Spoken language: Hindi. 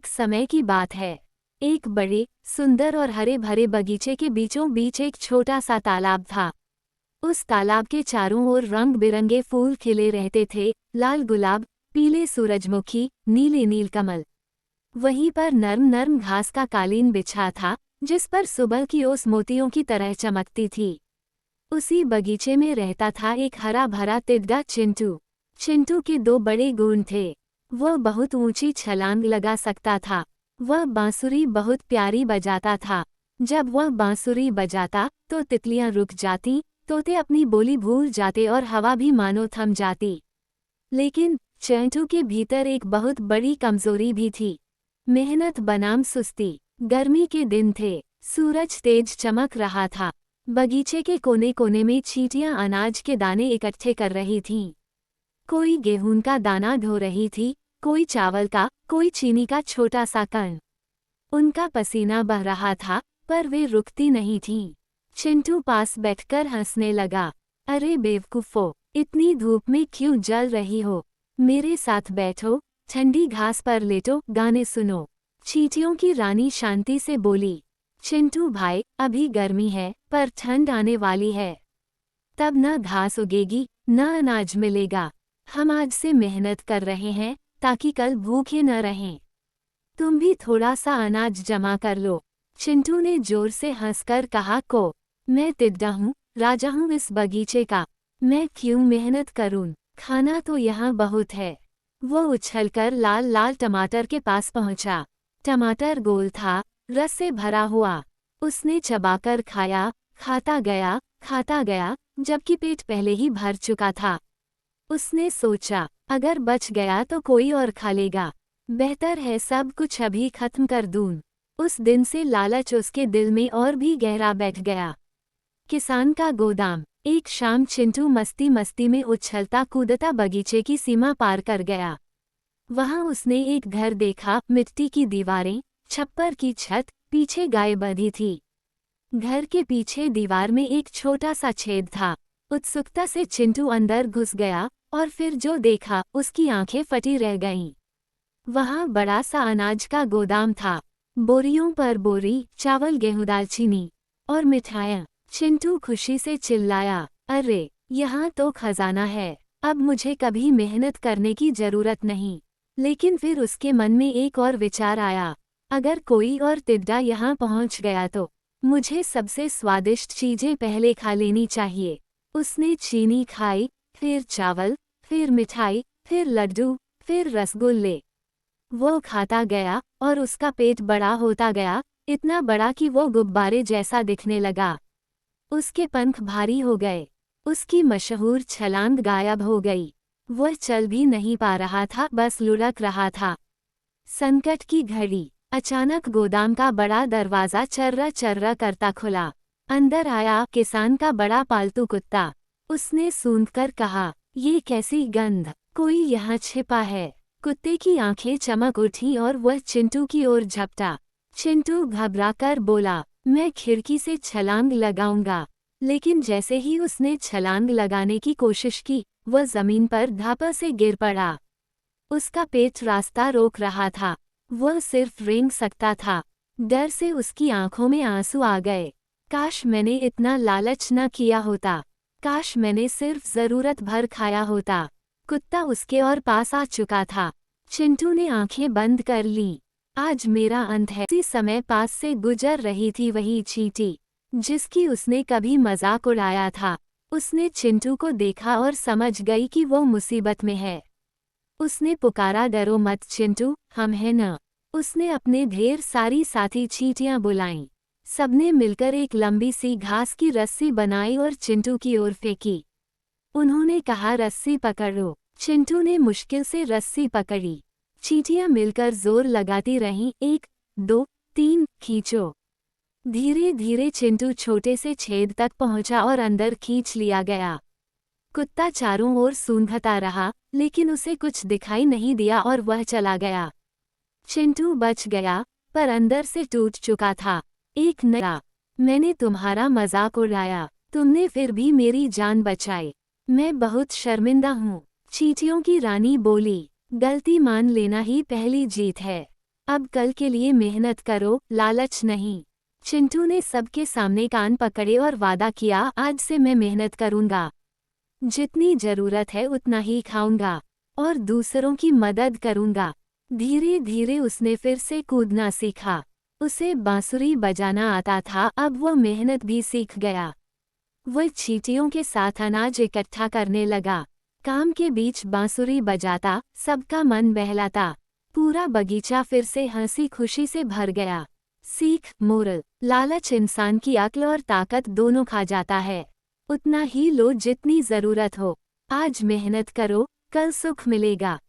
एक समय की बात है। एक बड़े, सुंदर और हरे भरे बगीचे के बीचों बीच एक छोटा सा तालाब था। उस तालाब के चारों ओर रंग बिरंगे फूल खिले रहते थे, लाल गुलाब, पीले सूरजमुखी, नीले नीलकमल। वहीं पर नर्म नर्म घास का कालीन बिछा था, जिस पर सुबह की ओस मोतियों की तरह चमकती थी। उसी बगीचे में रहता था एक हरा भरा तिड्डा चिंटू। चिंटू के दो बड़े गुण थे। वह बहुत ऊंची छलांग लगा सकता था। वह बांसुरी बहुत प्यारी बजाता था। जब वह बांसुरी बजाता तो तितलियां रुक जाती, तोते अपनी बोली भूल जाते और हवा भी मानो थम जाती। लेकिन चिंटू के भीतर एक बहुत बड़ी कमजोरी भी थी। मेहनत बनाम सुस्ती। गर्मी के दिन थे, सूरज तेज चमक रहा था। बगीचे के कोने कोने में चींटियां अनाज के दाने इकट्ठे कर रही थीं। कोई गेहूं का दाना ढो रही थी, कोई चावल का, कोई चीनी का छोटा सा कण। उनका पसीना बह रहा था, पर वे रुकती नहीं थीं। चिंटू पास बैठकर हंसने लगा। अरे बेवकूफो, इतनी धूप में क्यों जल रही हो? मेरे साथ बैठो, ठंडी घास पर लेटो, गाने सुनो। चींटियों की रानी शांति से बोली। चिंटू भाई, अभी गर्मी है, पर ठंड आने वाली है। तब न घास उगेगी, न अनाज मिलेगा। हम आज से मेहनत कर रहे हैं, ताकि कल भूखे न रहें। तुम भी थोड़ा सा अनाज जमा कर लो। चिंटू ने जोर से हंसकर कहा, मैं तिड्डा हूँ, राजा हूँ इस बगीचे का। मैं क्यों मेहनत करूँ? खाना तो यहाँ बहुत है। वो उछलकर लाल लाल टमाटर के पास पहुँचा। टमाटर गोल था, रस से भरा हुआ। उसने चबाकर खाया, खाता गया, जबकि पेट पहले ही भर चुका था। उसने सोचा, अगर बच गया तो कोई और खा लेगा। बेहतर है सब कुछ अभी खत्म कर दूं। उस दिन से लालच उसके दिल में और भी गहरा बैठ गया। किसान का गोदाम। एक शाम चिंटू मस्ती मस्ती में उछलता कूदता बगीचे की सीमा पार कर गया। वहां उसने एक घर देखा, मिट्टी की दीवारें, छप्पर की छत, पीछे गाय बंधी थी। घर के पीछे दीवार में एक छोटा सा छेद था। उत्सुकता से चिंटू अंदर घुस गया, और फिर जो देखा उसकी आंखें फटी रह गईं। वहां बड़ा सा अनाज का गोदाम था। बोरियों पर बोरी, चावल, गेहूं, दालचीनी और मिठाइयाँ। चिंटू खुशी से चिल्लाया, अरे, यहाँ तो खजाना है। अब मुझे कभी मेहनत करने की जरूरत नहीं। लेकिन फिर उसके मन में एक और विचार आया, अगर कोई और तिड्डा यहाँ पहुँच गया तो मुझे सबसे स्वादिष्ट चीजें पहले खा लेनी चाहिए। उसने चीनी खाई, फिर चावल, फिर मिठाई, फिर लड्डू, फिर रसगुल्ले। वो खाता गया और उसका पेट बड़ा होता गया, इतना बड़ा कि वो गुब्बारे जैसा दिखने लगा। उसके पंख भारी हो गए। उसकी मशहूर छलांग गायब हो गई। वह चल भी नहीं पा रहा था, बस लुढ़क रहा था। संकट की घड़ी। अचानक गोदाम का बड़ा दरवाजा चर्रा चर्रा करता खुला। अंदर आया किसान का बड़ा पालतू कुत्ता। उसने सूंघकर कहा, ये कैसी गंध? कोई यहाँ छिपा है। कुत्ते की आंखें चमक उठी और वह चिंटू की ओर झपटा। चिंटू घबराकर बोला, मैं खिड़की से छलांग लगाऊंगा। लेकिन जैसे ही उसने छलांग लगाने की कोशिश की, वह जमीन पर धापा से गिर पड़ा। उसका पेट रास्ता रोक रहा था। वह सिर्फ रेंग सकता था। डर से उसकी आंखों में आंसू आ गए। काश मैंने इतना लालच न किया होता। काश मैंने सिर्फ जरूरत भर खाया होता। कुत्ता उसके और पास आ चुका था। चिंटू ने आंखें बंद कर लीं। आज मेरा अंत है। उसी समय पास से गुजर रही थी वही चींटी, जिसकी उसने कभी मजाक उड़ाया था। उसने चिंटू को देखा और समझ गई कि वो मुसीबत में है। उसने पुकारा, डरो मत चिंटू, हम हैं न। उसने अपने ढेर सारी साथी चींटियां बुलाईं। सबने मिलकर एक लंबी सी घास की रस्सी बनाई और चिंटू की ओर फेंकी। उन्होंने कहा, रस्सी पकड़ो। चिंटू ने मुश्किल से रस्सी पकड़ी। चींटियां मिलकर जोर लगाती रहीं, 1, 2, 3, खींचो। धीरे धीरे चिंटू छोटे से छेद तक पहुंचा और अंदर खींच लिया गया। कुत्ता चारों ओर सूंघता रहा, लेकिन उसे कुछ दिखाई नहीं दिया और वह चला गया। चिंटू बच गया, पर अंदर से टूट चुका था। एक नया, मैंने तुम्हारा मजाक उड़ाया, तुमने फिर भी मेरी जान बचाई। मैं बहुत शर्मिंदा हूँ। चींटियों की रानी बोली, गलती मान लेना ही पहली जीत है। अब कल के लिए मेहनत करो, लालच नहीं। चिंटू ने सबके सामने कान पकड़े और वादा किया, आज से मैं मेहनत करूंगा। जितनी जरूरत है उतना ही खाऊंगा और दूसरों की मदद करूंगा। धीरे धीरे उसने फिर से कूदना सीखा। उसे बांसुरी बजाना आता था, अब वह मेहनत भी सीख गया। वह चींटियों के साथ अनाज इकट्ठा करने लगा। काम के बीच बांसुरी बजाता, सबका मन बहलाता। पूरा बगीचा फिर से हंसी खुशी से भर गया। सीख, मोरल, लालच इंसान की अक्ल और ताकत दोनों खा जाता है। उतना ही लो जितनी जरूरत हो। आज मेहनत करो, कल सुख मिलेगा।